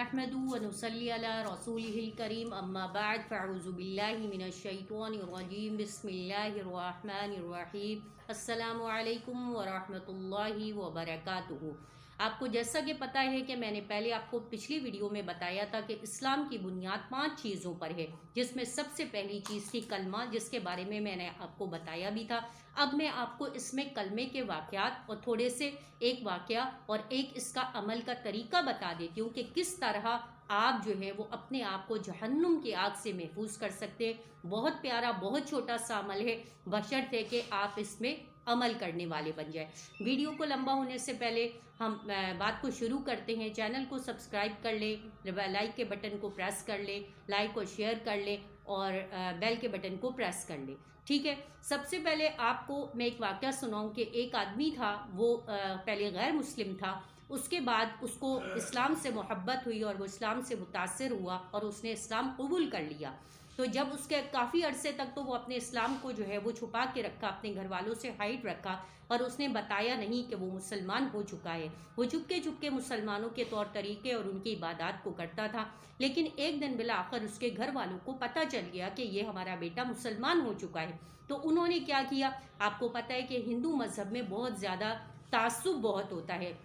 नहमदुहु व नुसल्ली अला रसूलिहिल करीम अम्मा बाद फ़अऊज़ु बिल्लाहि मिनश शैतानिर रजीम बिस्मिल्लाहिर रहमानिर रहीम अस्सलामु अलैकुम व रहमतुल्लाहि व बरकातुहू। आपको जैसा कि पता है कि मैंने पहले आपको पिछली वीडियो में बताया था कि इस्लाम की बुनियाद 5 चीज़ों पर है, जिसमें सबसे पहली चीज़ थी कलमा, जिसके बारे में मैंने आपको बताया भी था। अब मैं आपको इसमें कलमे के वाक़यात और थोड़े से एक वाक़या और एक इसका अमल का तरीका बता देती हूँ कि किस तरह आप जो है वो अपने आप को जहन्नुम की आग से महफूज कर सकते हैं। बहुत प्यारा, बहुत छोटा सा अमल है, बशर्ते कि आप इसमें अमल करने वाले बन जाए। वीडियो को लंबा होने से पहले हम बात को शुरू करते हैं। चैनल को सब्सक्राइब कर लें, लाइक के बटन को प्रेस कर लें, लाइक और शेयर कर लें और बेल के बटन को प्रेस कर लें। ठीक है, सबसे पहले आपको मैं एक वाक़या सुनाऊं कि एक आदमी था, वो पहले गैर मुस्लिम था, उसके बाद उसको इस्लाम से मोहब्बत हुई और वो इस्लाम से मुतासिर हुआ और उसने इस्लाम कबूल कर लिया। तो जब उसके काफ़ी अरसे तक तो वो अपने इस्लाम को जो है वो छुपा के रखा, अपने घर वालों से हाइड रखा और उसने बताया नहीं कि वो मुसलमान हो चुका है। वो चुपके चुपके मुसलमानों के तौर तरीके और उनकी इबादत को करता था। लेकिन एक दिन बिला आखिर उसके घर वालों को पता चल गया कि ये हमारा बेटा मुसलमान हो चुका है। तो उन्होंने क्या किया, आपको पता है कि हिंदू मज़हब में बहुत ज़्यादा तासुब बहुत होता है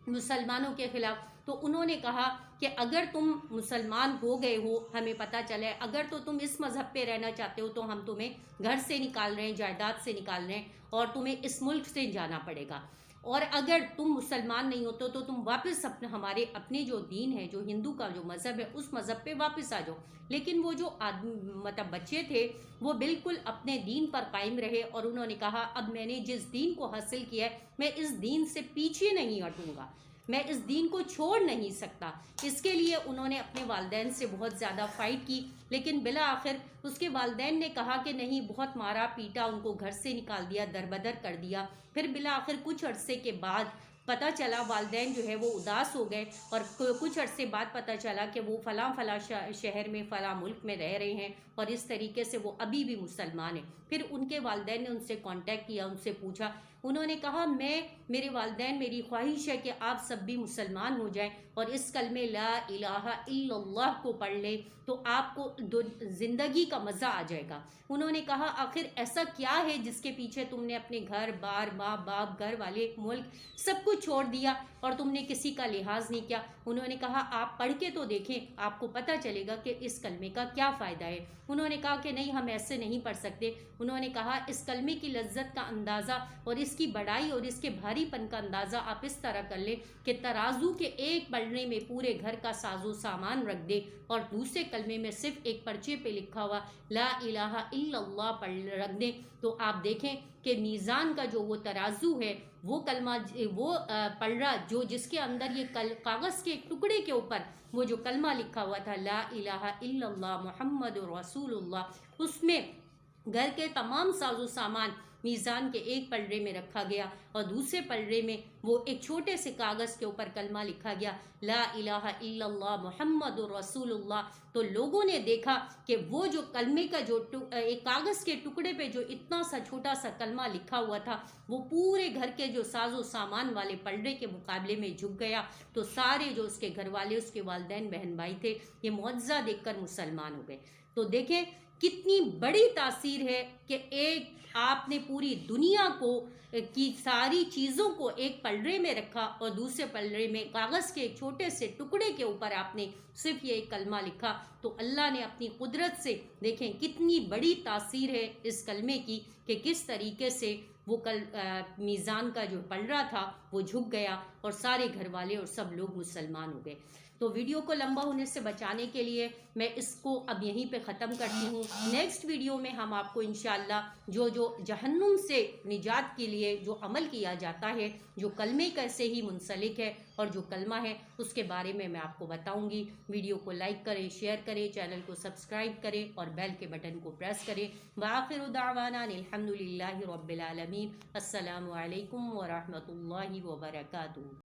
मुसलमानों के ख़िलाफ़। तो उन्होंने कहा कि अगर तुम मुसलमान हो गए हो, हमें पता चला है, अगर तो तुम इस मज़हब पे रहना चाहते हो तो हम तुम्हें घर से निकाल रहे हैं, जायदाद से निकाल रहे हैं और तुम्हें इस मुल्क से जाना पड़ेगा। और अगर तुम मुसलमान नहीं होते तो तुम वापस हमारे अपने जो दीन है, जो हिंदू का जो मज़हब है, उस मज़हब पे वापस आ जाओ। लेकिन वो जो मतलब बच्चे थे वो बिल्कुल अपने दीन पर कायम रहे और उन्होंने कहा अब मैंने जिस दीन को हासिल किया है मैं इस दीन से पीछे नहीं हटूँगा, मैं इस दीन को छोड़ नहीं सकता। इसके लिए उन्होंने अपने वालिदैन से बहुत ज़्यादा फ़ाइट की, लेकिन बिला आखिर उसके वालिदैन ने कहा कि नहीं, बहुत मारा पीटा, उनको घर से निकाल दिया, दरबदर कर दिया। फिर बिला आखिर कुछ अरसे के बाद पता चला, वालिदैन जो है वो उदास हो गए और कुछ अरसे बाद पता चला कि वो फ़लाँ शहर में फ़लाँ मुल्क में रह रहे हैं और इस तरीके से वो अभी भी मुसलमान हैं। फिर उनके वालिदैन ने उनसे कांटेक्ट किया, उनसे पूछा। उन्होंने कहा मेरे वालिदैन, मेरी ख्वाहिश है कि आप सब भी मुसलमान हो जाएं और इस कलमे ला इलाहा इल्लल्लाह को पढ़ लें तो आपको ज़िंदगी का मज़ा आ जाएगा। उन्होंने कहा आखिर ऐसा क्या है जिसके पीछे तुमने अपने घर बार, माँ बाप, घर वाले, मुल्क सब कुछ छोड़ दिया और तुमने किसी का लिहाज नहीं किया। उन्होंने कहा आप पढ़ के तो देखें, आपको पता चलेगा कि इस कलमे का क्या फ़ायदा है। उन्होंने कहा कि नहीं, हम ऐसे नहीं पढ़ सकते। उन्होंने कहा इस कलमे की लज्जत का अंदाज़ा और इसकी बड़ाई और इसके भारीपन का अंदाज़ा आप इस तरह कर लें कि तराजू के एक पलड़े में पूरे घर का साजो सामान रख दे और दूसरे कलमे में सिर्फ एक पर्चे पे लिखा हुआ ला इलाहा इल्लल्लाह रख दें, तो आप देखें कि मीज़ान का जो वो तराजू है, वो कलमा, वो पलड़ा जो जिसके अंदर ये कागज़ के एक टुकड़े के ऊपर वो जो कलमा लिखा हुआ था ला इलाहा इल्लल्लाह मुहम्मदुर रसूलुल्लाह, उसमें घर के तमाम साजो सामान मीज़ान के एक पलड़े में रखा गया और दूसरे पलड़े में वो एक छोटे से कागज़ के ऊपर कलमा लिखा गया ला इलाहा इल्लल्लाह मुहम्मदुर रसूलुल्लाह। तो लोगों ने देखा कि वो जो कलमे का जो एक कागज़ के टुकड़े पे जो इतना सा छोटा सा कलमा लिखा हुआ था वो पूरे घर के जो साजो सामान वाले पलड़े के मुकाबले में झुक गया। तो सारे जो उसके घर वाले, उसके वालिदैन बहन भाई थे, ये मुआज़ा देखकर मुसलमान हो गए। तो देखें कितनी बड़ी तासीर है कि एक आपने पूरी दुनिया को की सारी चीज़ों को एक पलड़े में रखा और दूसरे पलड़े में कागज़ के एक छोटे से टुकड़े के ऊपर आपने सिर्फ ये एक कलमा लिखा। तो अल्लाह ने अपनी कुदरत से, देखें कितनी बड़ी तासीर है इस कलमे की कि किस तरीके से वो मीज़ान का जो पलड़ा था वो झुक गया और सारे घर वाले और सब लोग मुसलमान हो गए। तो वीडियो को लंबा होने से बचाने के लिए मैं इसको अब यहीं पे ख़त्म करती हूँ। नेक्स्ट वीडियो में हम आपको इंशाअल्लाह जो जहन्नुम से निजात के लिए जो अमल किया जाता है, जो कलमे कैसे ही मुंसलिक है और जो कलमा है उसके बारे में मैं आपको बताऊँगी। वीडियो को लाइक करें, शेयर करें, चैनल को सब्सक्राइब करें और बेल के बटन को प्रेस करें। व आखिरु दावाना अल्हम्दुलिल्लाहि रब्बिल आलमीन। अस्सलामु अलैकुम व रहमतुल्लाहि व बरकातुहू।